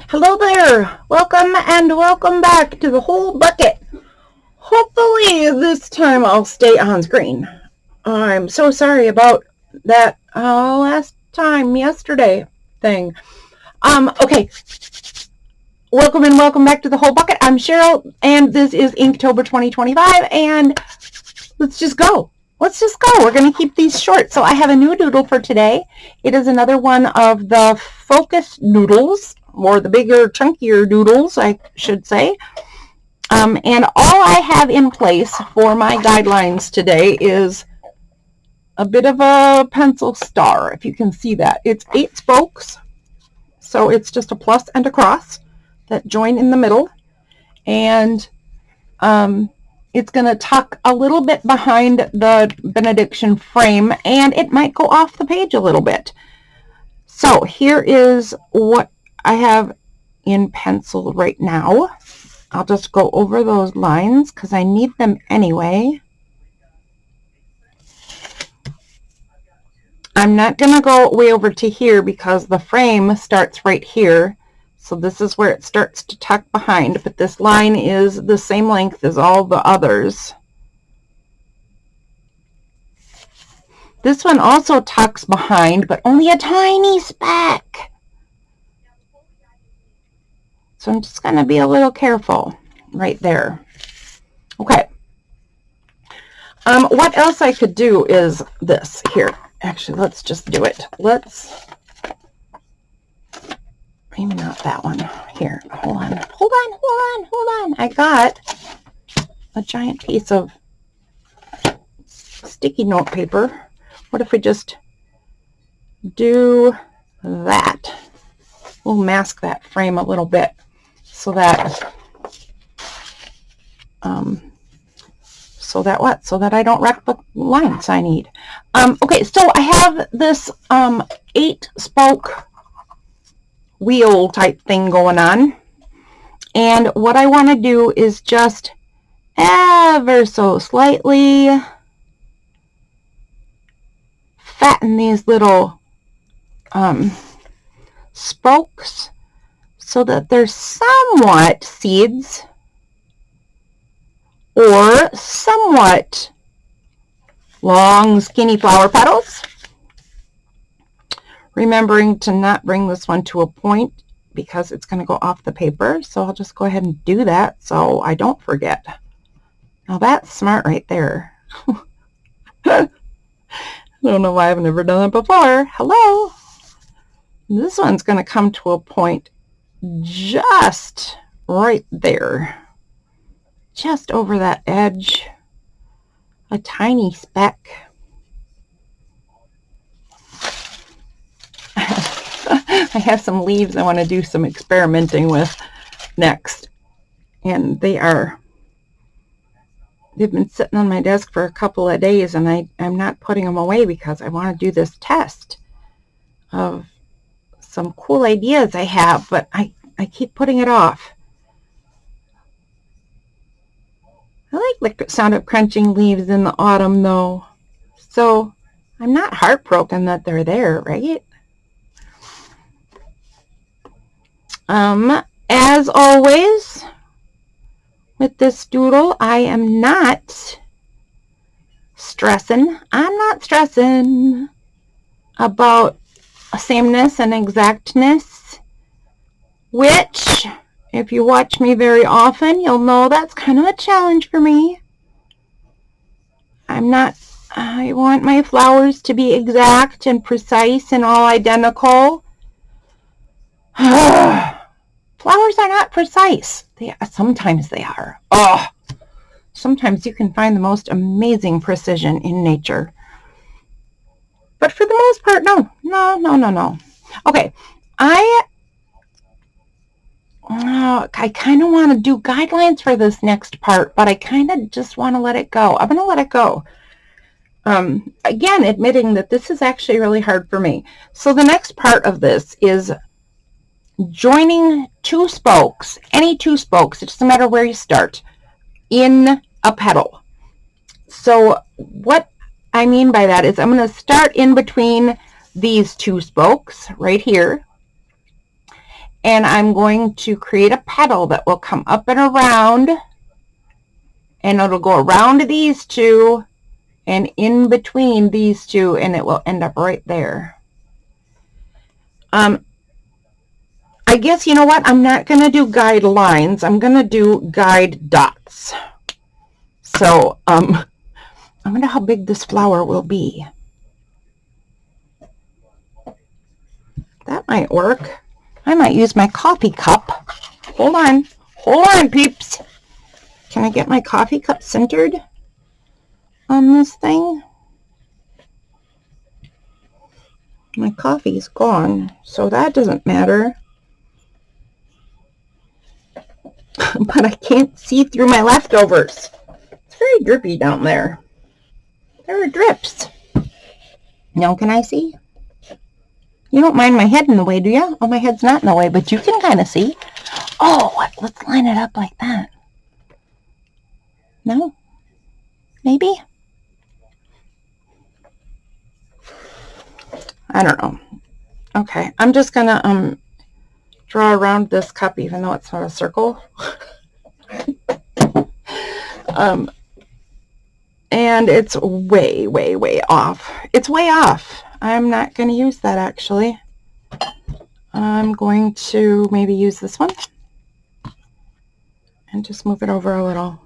Hello there, welcome and welcome back to the whole bucket. Hopefully this time I'll stay on screen. I'm so sorry about that yesterday thing. Okay, welcome and welcome back to the whole bucket. I'm Cheryl and this is Inktober 2025 and let's just go. We're going to keep these short. So I have a new doodle for today. It is another one of the focus doodles, or the bigger, chunkier doodles, I should say. And all I have in place for my guidelines today is a bit of a pencil star, if you can see that. It's 8 spokes, so it's just a plus and a cross that join in the middle. And it's going to tuck a little bit behind the benediction frame, and it might go off the page a little bit. So here is what I have in pencil right now. I'll just go over those lines because I need them anyway. I'm not going to go way over to here because the frame starts right here. So this is where it starts to tuck behind, but this line is the same length as all the others. This one also tucks behind, but only a tiny speck. So I'm just going to be a little careful right there. Okay. What else I could do is this here. Actually, let's just do it. Maybe not that one. Here, hold on. I got a giant piece of sticky note paper. What if we just do that? We'll mask that frame a little bit so that I don't wreck the lines I need. Okay, so I have this 8 spoke wheel type thing going on, and what I want to do is just ever so slightly fatten these little spokes so that they're somewhat seeds or somewhat long skinny flower petals. Remembering to not bring this one to a point because it's going to go off the paper. So I'll just go ahead and do that so I don't forget. Now that's smart right there. I don't know why I've never done that before. Hello. This one's going to come to a point just right there. Just over that edge. A tiny speck. I have some leaves I want to do some experimenting with next, and they've been sitting on my desk for a couple of days, and I'm not putting them away because I want to do this test of some cool ideas I have, but I keep putting it off. I like the sound of crunching leaves in the autumn though, so I'm not heartbroken that they're there, right? As always, with this doodle, I am not stressing. I'm not stressing about sameness and exactness, which, if you watch me very often, you'll know that's kind of a challenge for me. I want my flowers to be exact and precise and all identical. Flowers are not precise. Sometimes they are. Sometimes you can find the most amazing precision in nature. But for the most part, no. Okay, I kind of want to do guidelines for this next part, but I kind of just want to let it go. I'm going to let it go. Again, admitting that this is actually really hard for me. So the next part of this is joining 2 spokes, any 2 spokes, it doesn't matter where you start, in a petal. So what I mean by that is I'm going to start in between these 2 spokes right here, and I'm going to create a petal that will come up and around, and it'll go around these two and in between these two, and it will end up right there. I guess, you know what, I'm not going to do guide lines. I'm going to do guide dots. So I wonder how big this flower will be. That might work. I might use my coffee cup. Hold on, peeps. Can I get my coffee cup centered on this thing? My coffee's gone, so that doesn't matter. But I can't see through my leftovers. It's very drippy down there. There are drips. Now can I see? You don't mind my head in the way, do you? Oh, my head's not in the way, but you can kind of see. Oh, let's line it up like that. No? Maybe? I don't know. Okay, I'm just gonna draw around this cup, even though it's not a circle. And it's way, way, way off. It's way off. I'm not going to use that, actually. I'm going to maybe use this one and just move it over a little.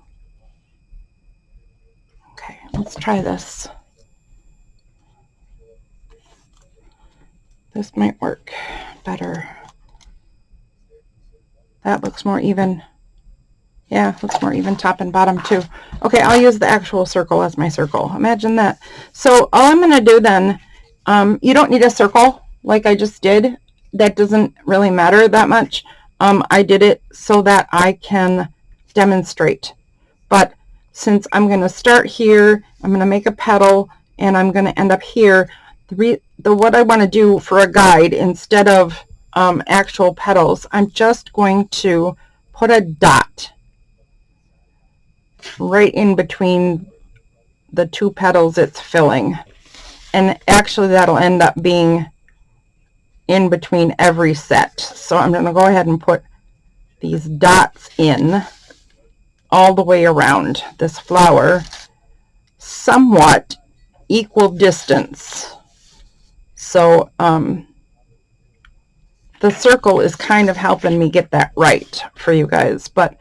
Okay, let's try this. This might work better. That looks more even. Yeah, looks more even top and bottom too. Okay, I'll use the actual circle as my circle. Imagine that. So all I'm going to do then, you don't need a circle like I just did. That doesn't really matter that much. I did it so that I can demonstrate. But since I'm going to start here, I'm going to make a petal, and I'm going to end up here. What I want to do for a guide, instead of actual petals, I'm just going to put a dot right in between the two petals it's filling, and actually that'll end up being in between every set. So I'm going to go ahead and put these dots in all the way around this flower, somewhat equal distance. So the circle is kind of helping me get that right for you guys, but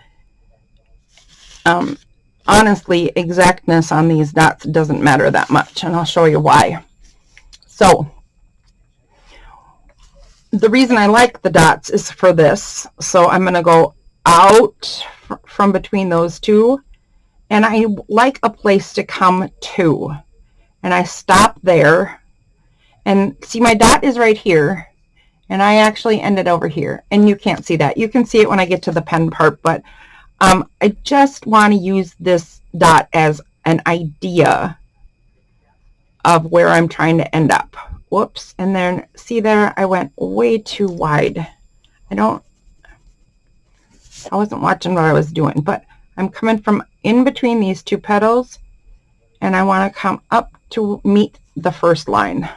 honestly, exactness on these dots doesn't matter that much, and I'll show you why. So the reason I like the dots is for this. So I'm going to go out from between those two, and I like a place to come to, and I stop there, and see my dot is right here, and I actually ended over here, and you can't see that. You can see it when I get to the pen part, but I just want to use this dot as an idea of where I'm trying to end up. Whoops. And then see there, I went way too wide. I wasn't watching what I was doing, but I'm coming from in between these two petals, and I want to come up to meet the first line.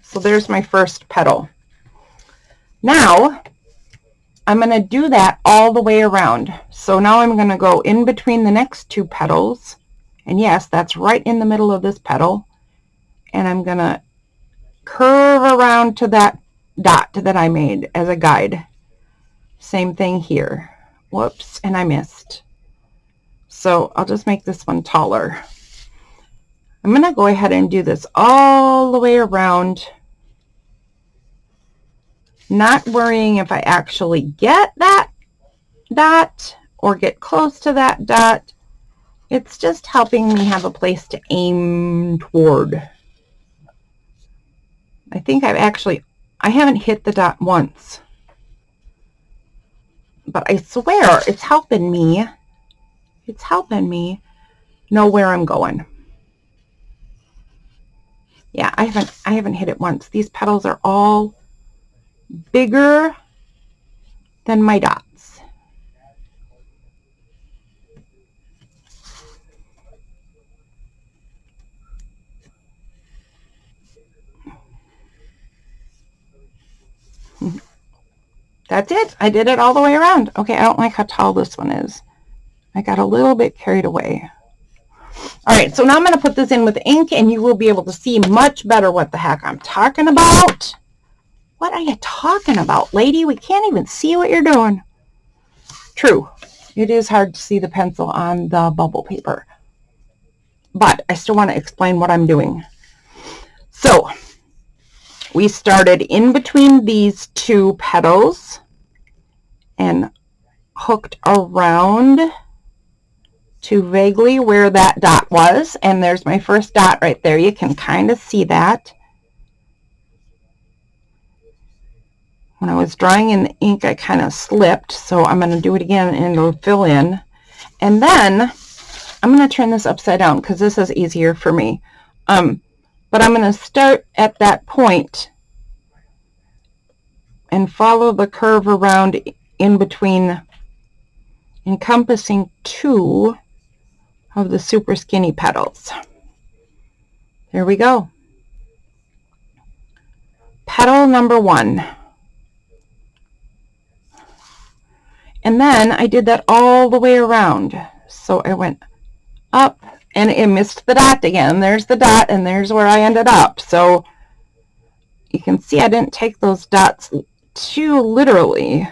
So there's my first petal. Now I'm going to do that all the way around. So now I'm going to go in between the next two petals, and yes, that's right in the middle of this petal, and I'm going to curve around to that dot that I made as a guide. Same thing here. Whoops, and I missed. So I'll just make this one taller. I'm going to go ahead and do this all the way around, not worrying if I actually get that dot or get close to that dot. It's just helping me have a place to aim toward. I think I haven't hit the dot once, but I swear it's helping me. It's helping me know where I'm going. Yeah, I haven't hit it once. These petals are all bigger than my dots. That's it. I did it all the way around. Okay, I don't like how tall this one is. I got a little bit carried away. All right, so now I'm going to put this in with ink, and you will be able to see much better what the heck I'm talking about. What are you talking about, lady? We can't even see what you're doing. True. It is hard to see the pencil on the bubble paper. But I still want to explain what I'm doing. So we started in between these two petals and hooked around to vaguely where that dot was. And there's my first dot right there. You can kind of see that. When I was drawing in the ink, I kind of slipped. So I'm going to do it again and it'll fill in. And then I'm going to turn this upside down because this is easier for me. But I'm going to start at that point and follow the curve around in between, encompassing two of the super skinny petals. There we go. Petal number 1. And then I did that all the way around. So I went up and it missed the dot again. There's the dot and there's where I ended up. So you can see I didn't take those dots too literally.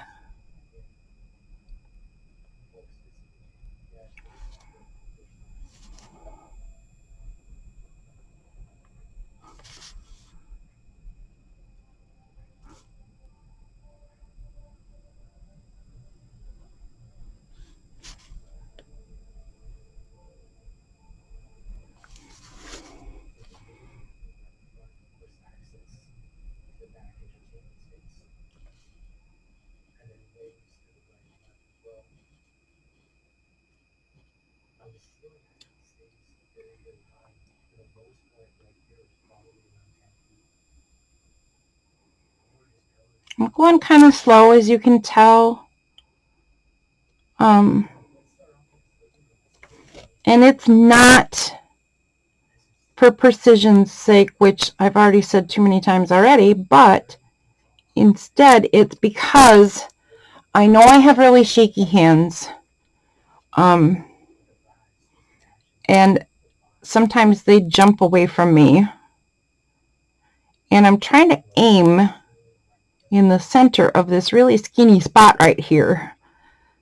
I'm going kind of slow, as you can tell. And it's not for precision's sake, which I've already said too many times already, but instead it's because I know I have really shaky hands. And sometimes they jump away from me. And I'm trying to aim in the center of this really skinny spot right here.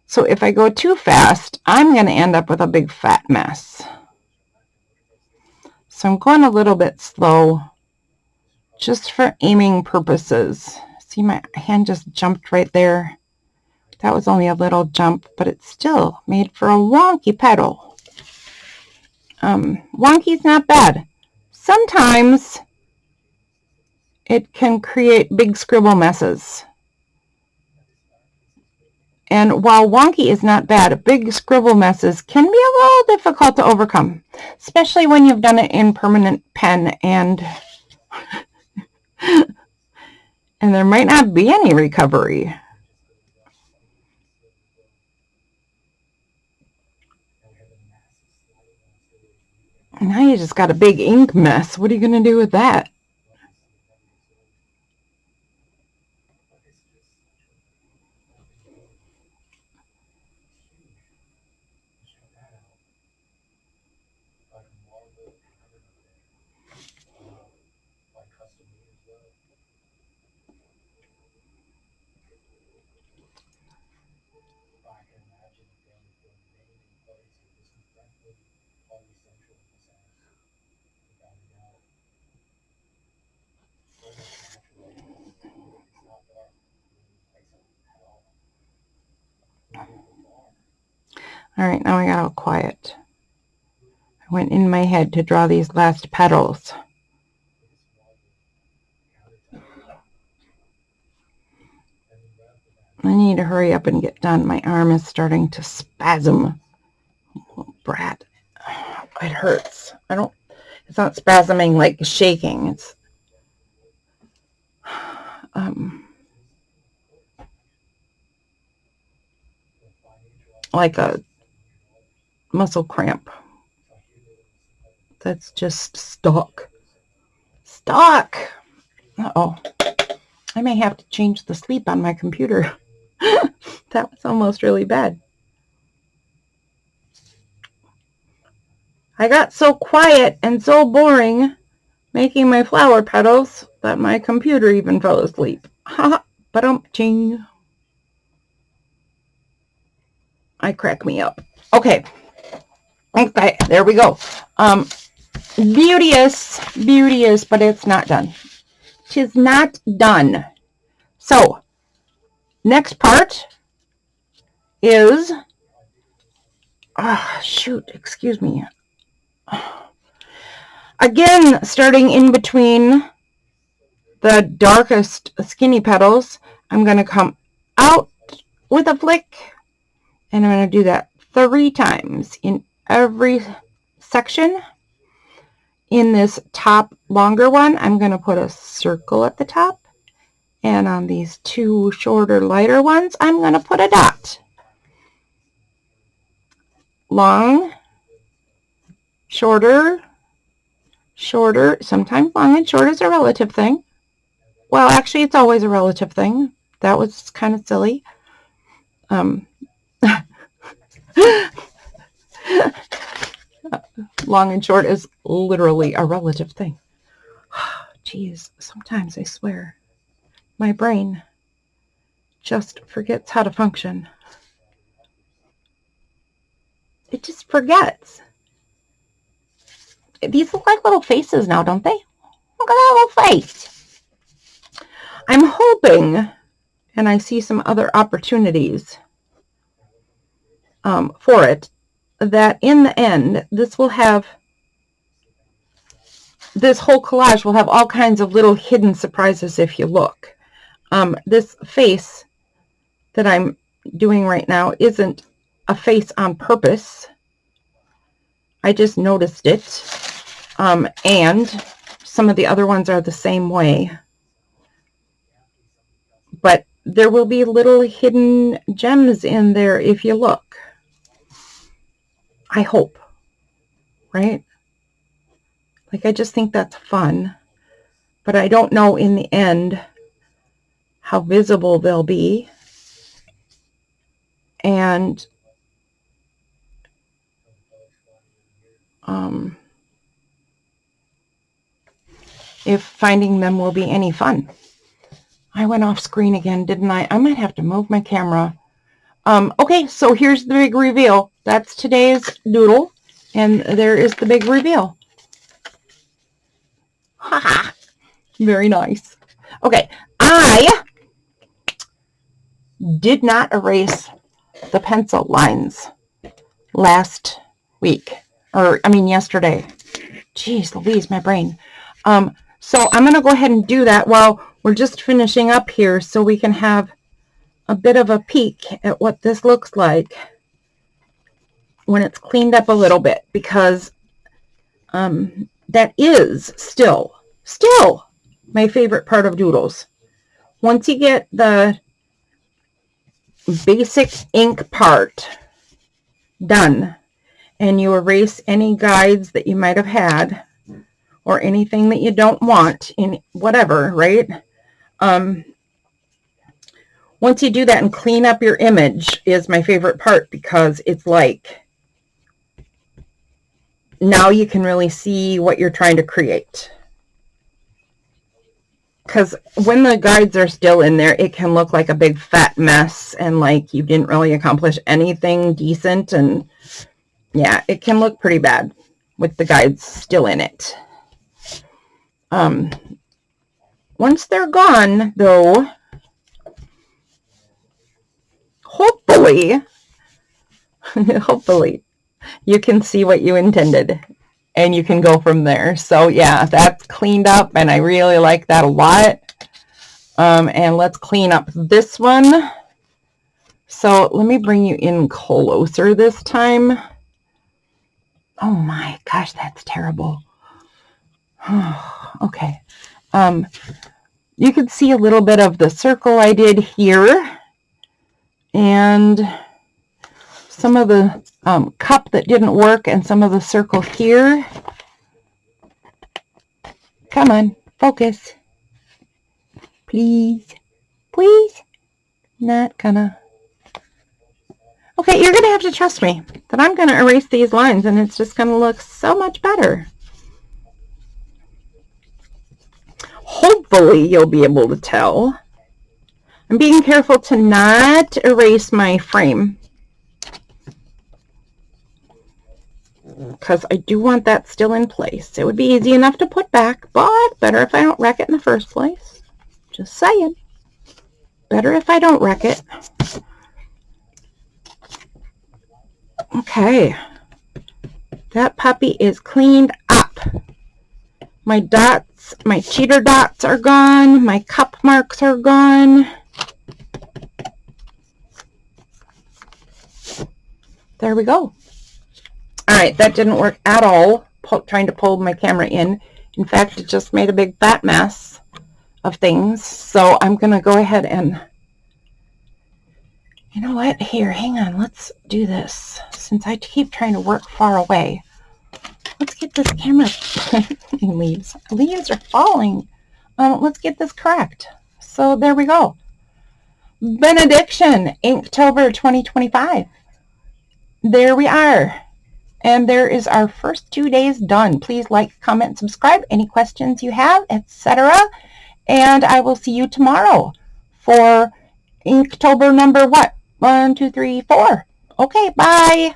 So if I go too fast, I'm going to end up with a big fat mess. So I'm going a little bit slow just for aiming purposes. See, my hand just jumped right there. That was only a little jump, but it still made for a wonky petal. Wonky's not bad. Sometimes it can create big scribble messes. And while wonky is not bad, big scribble messes can be a little difficult to overcome, especially when you've done it in permanent pen and there might not be any recovery. Now you just got a big ink mess. What are you going to do with that? All right, now I got all quiet. I went in my head to draw these last petals. I need to hurry up and get done. My arm is starting to spasm. Oh, brat. It hurts. It's not spasming like shaking. It's like a muscle cramp that's just stuck. Uh-oh. I may have to change the sleep on my computer. That was almost really bad. I got so quiet and so boring making my flower petals that my computer even fell asleep. Ha! Ba-dum-ching. I crack me up. Okay. Okay, there we go. Beauteous, but it's not done. 'Tis not done. So, next part is, excuse me. Again, starting in between the darkest skinny petals, I'm going to come out with a flick, and I'm going to do that 3 times in every section. In this top longer one, I'm going to put a circle at the top, and on these 2 shorter, lighter ones, I'm going to put a dot. Long, shorter, sometimes long and short is a relative thing. Well, actually, it's always a relative thing. That was kind of silly. Long and short is literally a relative thing. Geez, sometimes I swear my brain just forgets how to function. It just forgets. These look like little faces now, don't they? Look at that little face. I'm hoping, and I see some other opportunities for it, that in the end, this whole collage will have all kinds of little hidden surprises if you look. This face that I'm doing right now isn't a face on purpose. I just noticed it. And some of the other ones are the same way. But there will be little hidden gems in there if you look. I hope. Right? Like, I just think that's fun. But I don't know in the end how visible they'll be. And if finding them will be any fun. I went off screen again, didn't I? I might have to move my camera. Okay, so here's the big reveal. That's today's doodle, and there is the big reveal. Haha, very nice. Okay, I did not erase the pencil lines last week, yesterday. Jeez Louise, my brain. So I'm going to go ahead and do that while we're just finishing up here so we can have a bit of a peek at what this looks like when it's cleaned up a little bit, because that is still my favorite part of doodles. Once you get the basic ink part done and you erase any guides that you might have had or anything that you don't want in whatever, right? Once you do that and clean up your image is my favorite part, because it's like now you can really see what you're trying to create. Because when the guides are still in there, it can look like a big fat mess and like you didn't really accomplish anything decent. And yeah, it can look pretty bad with the guides still in it. Once they're gone, though, hopefully, you can see what you intended and you can go from there. So yeah, that's cleaned up and I really like that a lot. And let's clean up this one. So let me bring you in closer this time. Oh my gosh, that's terrible. Okay. You can see a little bit of the circle I did here and some of the cup that didn't work and some of the circle here. Come on, focus. Please. Please. Not gonna. Okay, you're gonna have to trust me that I'm gonna erase these lines and it's just gonna look so much better. Hopefully you'll be able to tell. I'm being careful to not erase my frame because I do want that still in place. It would be easy enough to put back, but better if I don't wreck it in the first place. Just saying. Better if I don't wreck it. Okay. That puppy is cleaned up. My dots, my cheater dots are gone. My cup marks are gone. There we go. All right, that didn't work at all, trying to pull my camera in. In fact, it just made a big fat mess of things. So I'm going to go ahead and, you know what? Here, hang on. Let's do this. Since I keep trying to work far away, let's get this camera. Leaves. Leaves are falling. Let's get this correct. So there we go. Benediction, Inktober 2025. There we are. And there is our first 2 days done. Please like, comment, subscribe. Any questions you have, etc. And I will see you tomorrow for Inktober number what? 1, 2, 3, 4. Okay, bye.